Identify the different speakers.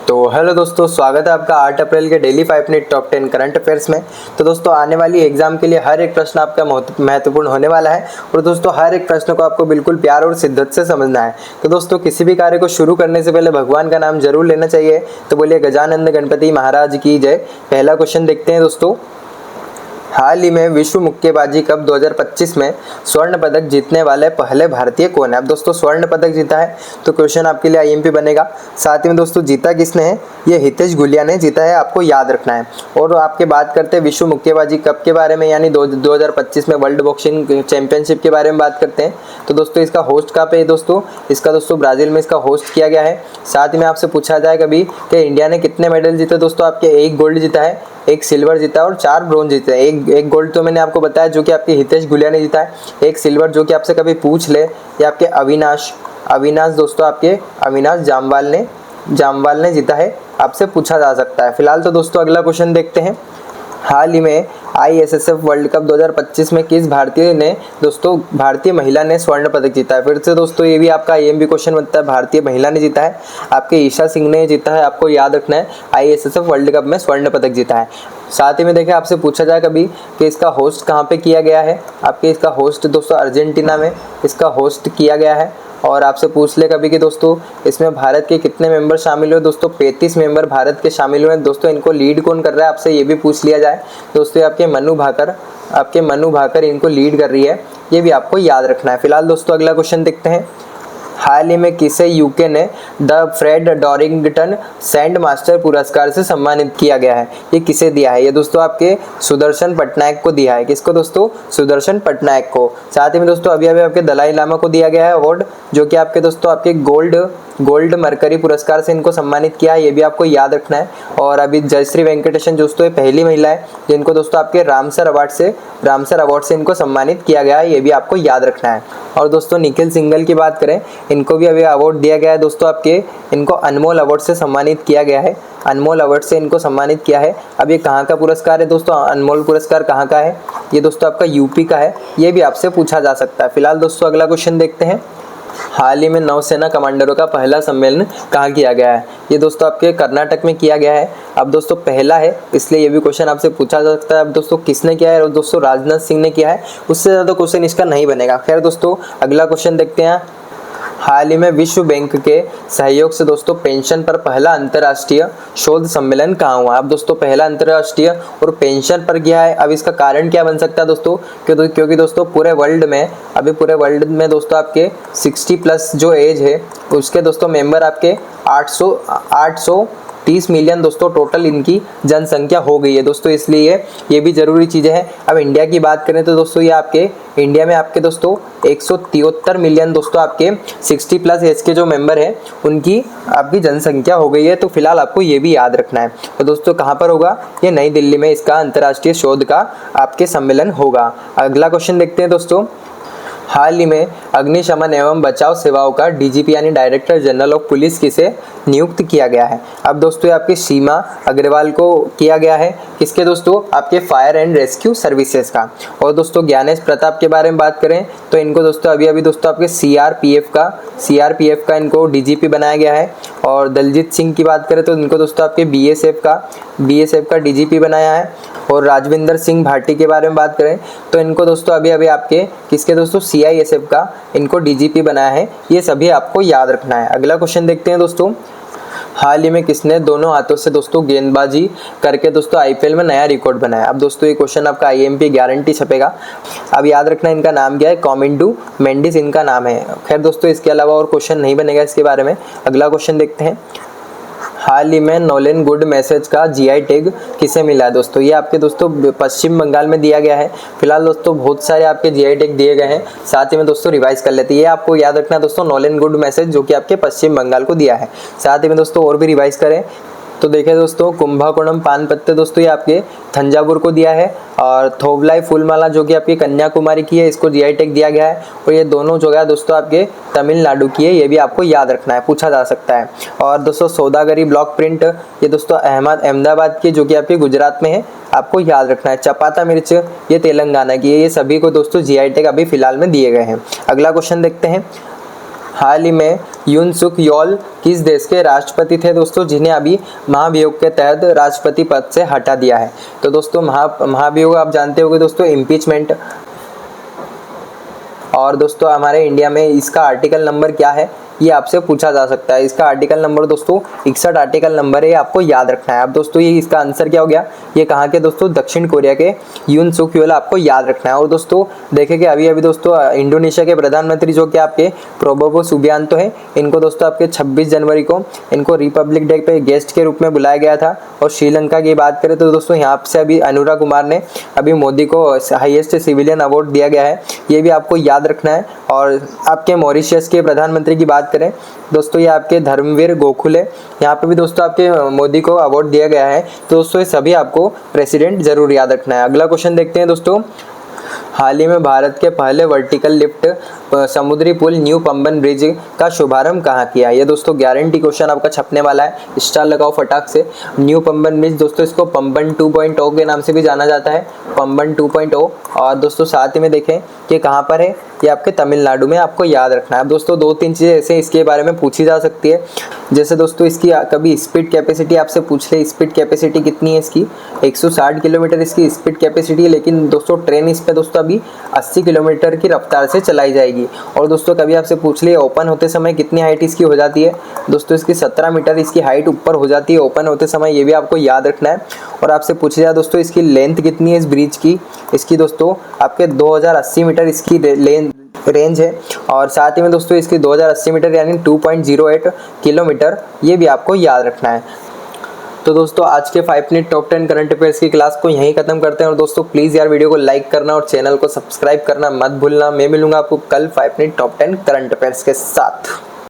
Speaker 1: तो हेलो दोस्तों, स्वागत है आपका 8 अप्रैल के daily 5 minute top 10 current affairs में। तो दोस्तों, आने वाली एग्जाम के लिए हर एक प्रश्न आपका महत्वपूर्ण होने वाला है और दोस्तों हर एक प्रश्न को आपको बिल्कुल प्यार और शिद्दत से समझना है। तो दोस्तों, किसी भी कार्य को शुरू करने से पहले भगवान का नाम जरूर लेना चाहिए। तो बोलिए गजानंद गणपति महाराज की जय। पहला क्वेश्चन देखते हैं दोस्तों। हाल ही में विश्व मुक्केबाजी कप 2025 में स्वर्ण पदक जीतने वाले पहले भारतीय कौन है? अब दोस्तों स्वर्ण पदक जीता है तो क्वेश्चन आपके लिए आईएमपी बनेगा। साथ ही में दोस्तों जीता किसने है? ये हितेश गुलिया ने जीता है, आपको याद रखना है। और आपके बात करते हैं विश्व मुक्केबाजी कप के बारे में, यानी 2025 में वर्ल्ड बॉक्सिंग चैंपियनशिप के बारे में बात करते हैं। तो दोस्तों इसका होस्ट कहाँ पे है दोस्तों? इसका दोस्तों ब्राज़ील में इसका होस्ट किया गया है। साथ ही में आपसे पूछा जाए कभी कि इंडिया ने कितने मेडल जीते? दोस्तों आपके 1 गोल्ड जीता है, 1 सिल्वर जीता है और 4 ब्रोंज जीते हैं। एक गोल्ड तो मैंने आपको बताया जो कि आपके हितेश गुलिया ने जीता है। 1 सिल्वर जो कि आपसे कभी पूछ ले, ये आपके अविनाश दोस्तों आपके अविनाश जामवाल ने जीता है, आपसे पूछा जा सकता है। फिलहाल तो दोस्तों अगला क्वेश्चन देखते हैं। हाल ही में ISSF वर्ल्ड कप 2025 में किस भारतीय महिला ने स्वर्ण पदक जीता है? फिर से दोस्तों ये भी आपका IMP क्वेश्चन बनता है। भारतीय महिला ने जीता है, आपके ईशा सिंह ने जीता है, आपको याद रखना है। ISSF वर्ल्ड कप में स्वर्ण पदक जीता है। साथ ही में देखिए आपसे पूछा जाए कभी कि इसका होस्ट कहाँ पे किया गया है? आपके इसका होस्ट दोस्तों अर्जेंटीना में इसका होस्ट किया गया है। और आपसे पूछ ले कभी कि दोस्तों इसमें भारत के कितने मेंबर शामिल हुए? दोस्तों 35 मेंबर भारत के शामिल हुए हैं। दोस्तों इनको लीड कौन कर रहा है? आपसे ये भी पूछ लिया जाए दोस्तों, आपके मनु भाकर इनको लीड कर रही है, ये भी आपको याद रखना है। फिलहाल दोस्तों अगला क्वेश्चन देखते हैं। हाल ही में किसे यूके ने द फ्रेड डॉरिंगटन सैंड मास्टर पुरस्कार से सम्मानित किया गया है? ये किसे दिया है? ये दोस्तों आपके सुदर्शन पटनायक को दिया है। किसको दोस्तों? सुदर्शन पटनायक को। साथ ही में दोस्तों अभी आपके दलाई लामा को दिया गया है अवार्ड, जो कि आपके दोस्तों आपके गोल्ड मरकरी पुरस्कार से इनको सम्मानित किया है, ये भी आपको याद रखना है। और अभी जयश्री वेंकटेशन दोस्तों ये पहली महिला है जिनको दोस्तों आपके रामसर अवार्ड से इनको सम्मानित किया गया है, ये भी आपको याद रखना है। और दोस्तों निखिल सिंघल की बात करें, इनको भी अभी अवार्ड दिया गया है दोस्तों, आपके इनको अनमोल अवार्ड से सम्मानित किया गया है। अनमोल अवार्ड से इनको सम्मानित किया है। अब ये कहाँ का पुरस्कार है दोस्तों? अनमोल पुरस्कार कहाँ का है? ये दोस्तों आपका यूपी का है, ये भी आपसे पूछा जा सकता है। फिलहाल दोस्तों अगला क्वेश्चन देखते हैं। हाल ही में नौसेना कमांडरों का पहला सम्मेलन कहाँ किया गया है? ये दोस्तों आपके कर्नाटक में किया गया है। अब दोस्तों पहला है इसलिए ये भी क्वेश्चन आपसे पूछा जा सकता है। अब दोस्तों किसने किया है? और दोस्तों राजनाथ सिंह ने किया है, उससे ज़्यादा क्वेश्चन इसका नहीं बनेगा। खैर दोस्तों अगला क्वेश्चन देखते हैं। हाल ही में विश्व बैंक के सहयोग से दोस्तों पेंशन पर पहला अंतर्राष्ट्रीय शोध सम्मेलन कहाँ हुआ? अब दोस्तों पहला अंतर्राष्ट्रीय और पेंशन पर गया है। अब इसका कारण क्या बन सकता है दोस्तों? क्योंकि दोस्तों पूरे वर्ल्ड में दोस्तों आपके 60 प्लस जो एज है उसके दोस्तों मेंबर आपके 830 मिलियन दोस्तों टोटल इनकी जनसंख्या हो गई है दोस्तों, इसलिए ये भी जरूरी चीज़ें हैं। अब इंडिया की बात करें तो दोस्तों ये आपके इंडिया में आपके दोस्तों 173 मिलियन दोस्तों आपके 60 प्लस एज के जो मेंबर हैं उनकी आपकी जनसंख्या हो गई है। तो फिलहाल आपको ये भी याद रखना है। तो दोस्तों कहाँ पर होगा? ये नई दिल्ली में इसका अंतर्राष्ट्रीय शोध का आपके सम्मेलन होगा। अगला क्वेश्चन देखते हैं दोस्तों। हाल ही में अग्निशमन एवं बचाव सेवाओं का DGP यानी डायरेक्टर जनरल ऑफ पुलिस किसे नियुक्त किया गया है? अब दोस्तों आपके सीमा अग्रवाल को किया गया है। किसके दोस्तों? आपके फायर एंड रेस्क्यू सर्विसेज का। और दोस्तों ज्ञानेश प्रताप के बारे में बात करें तो इनको दोस्तों अभी दोस्तों आपके CRPF का इनको DGP बनाया गया है। और दलजीत सिंह की बात करें तो इनको दोस्तों आपके BSF का DGP बनाया है। और राजविंदर सिंह भाटी के बारे में बात करें तो इनको दोस्तों अभी आपके किसके दोस्तों CISF का इनको DGP बनाया है, ये सभी आपको याद रखना है। अगला क्वेश्चन देखते हैं दोस्तों। हाल ही में किसने दोनों हाथों से दोस्तों गेंदबाजी करके दोस्तों IPL में नया रिकॉर्ड बनाया? अब दोस्तों ये क्वेश्चन आपका IMP गारंटी छपेगा। अब याद रखना इनका नाम क्या है? कॉमिंडू मेंडिस इनका नाम है। खैर दोस्तों इसके अलावा और क्वेश्चन नहीं बनेगा इसके बारे में। अगला क्वेश्चन देखते हैं। हाल ही में नोलन गुड मैसेज का GI टैग किसे मिला है दोस्तों? ये आपके दोस्तों पश्चिम बंगाल में दिया गया है। फिलहाल दोस्तों बहुत सारे आपके GI टैग दिए गए हैं, साथ ही में दोस्तों रिवाइज कर लेते हैं। ये आपको याद रखना है दोस्तों, नोलन गुड मैसेज जो कि आपके पश्चिम बंगाल को दिया है। साथ ही में दोस्तों और भी रिवाइज करें तो देखिए दोस्तों कुंभाकोणम पान पत्ते दोस्तों ये आपके थंजावुर को दिया है। और थोवलाई फूलमाला जो कि आपकी कन्याकुमारी की है, इसको GI टैग दिया गया है। और ये दोनों जगह दोस्तों आपके तमिलनाडु की है, ये भी आपको याद रखना है, पूछा जा सकता है। और दोस्तों सौदागरी ब्लॉक प्रिंट ये दोस्तों अहमदाबाद की जो कि आपके गुजरात में है, आपको याद रखना है। चपाता मिर्च ये तेलंगाना की है। ये सभी को दोस्तों GI टैग अभी फिलहाल में दिए गए हैं। अगला क्वेश्चन देखते हैं। हाल ही में यून सुक योल किस देश के राष्ट्रपति थे दोस्तों, जिन्हें अभी महाभियोग के तहत राष्ट्रपति पद से हटा दिया है। तो दोस्तों महाभियोग आप जानते होंगे दोस्तों, इम्पीचमेंट। और दोस्तों हमारे इंडिया में इसका आर्टिकल नंबर क्या है, ये आपसे पूछा जा सकता है। इसका आर्टिकल नंबर दोस्तों 61 आर्टिकल नंबर है, आपको याद रखना है। अब दोस्तों ये इसका आंसर क्या हो गया, ये कहाँ के दोस्तों, दक्षिण कोरिया के यून सुक योल आपको याद रखना है। और दोस्तों देखें कि अभी अभी दोस्तों इंडोनेशिया के प्रधानमंत्री जो कि आपके प्रोबोवो सुबियांतो है, इनको दोस्तों आपके 26 जनवरी को इनको रिपब्लिक डे पे गेस्ट के रूप में बुलाया गया था। और श्रीलंका की बात करें तो दोस्तों यहाँ से अभी अनुराग कुमार ने अभी मोदी को हाईएस्ट सिविलियन अवार्ड दिया गया है, ये भी आपको याद रखना है। और आपके मॉरिशस के प्रधानमंत्री की बात करें दोस्तों, ये आपके धर्मवीर गोखले, यहाँ पे भी दोस्तों आपके मोदी को अवार्ड दिया गया है। तो दोस्तों ये सभी आपको प्रेसिडेंट जरूर याद रखना है। अगला क्वेश्चन देखते हैं दोस्तों, हाल ही में भारत के पहले वर्टिकल लिफ्ट समुद्री पुल न्यू पंबन ब्रिज का शुभारंभ कहाँ किया। ये दोस्तों गारंटी क्वेश्चन आपका छपने वाला है, स्टार लगाओ फटाक से। न्यू पंबन ब्रिज दोस्तों, इसको पंबन 2.0 के नाम से भी जाना जाता है, पंबन 2.0। और दोस्तों साथ ही में देखें कि कहाँ पर है, ये आपके तमिलनाडु में, आपको याद रखना है। अब दोस्तों 2-3 चीज़ें ऐसे इसके बारे में पूछी जा सकती है, जैसे दोस्तों इसकी कभी स्पीड कैपेसिटी आपसे पूछ ले, स्पीड कैपेसिटी कितनी है इसकी, 160 किलोमीटर इसकी स्पीड कैपेसिटी है। लेकिन दोस्तों ट्रेन इस पर दोस्तों अभी 80 किलोमीटर की रफ्तार से चलाई जाएगी। और दोस्तों कभी आपसे पूछ ले ओपन होते समय कितनी हाइट इसकी हो जाती है, दोस्तों इसकी 17 मीटर इसकी हाइट ऊपर हो जाती है ओपन होते समय, ये भी आपको याद रखना है। और आपसे पूछा जाए दोस्तों इसकी लेंथ कितनी है इस ब्रिज की, इसकी दोस्तों आपके 2080 मीटर इसकी रेंज है। और साथ ही में दोस्तों इसकी 2080 मीटर यानी 2.08 किलोमीटर, ये भी आपको याद रखना है। तो दोस्तों आज के 5 मिनट टॉप 10 करंट अफेयर्स की क्लास को यहीं खत्म करते हैं। और दोस्तों प्लीज़ यार वीडियो को लाइक करना और चैनल को सब्सक्राइब करना मत भूलना। मैं मिलूंगा आपको कल 5 मिनट टॉप 10 करंट अफेयर्स के साथ।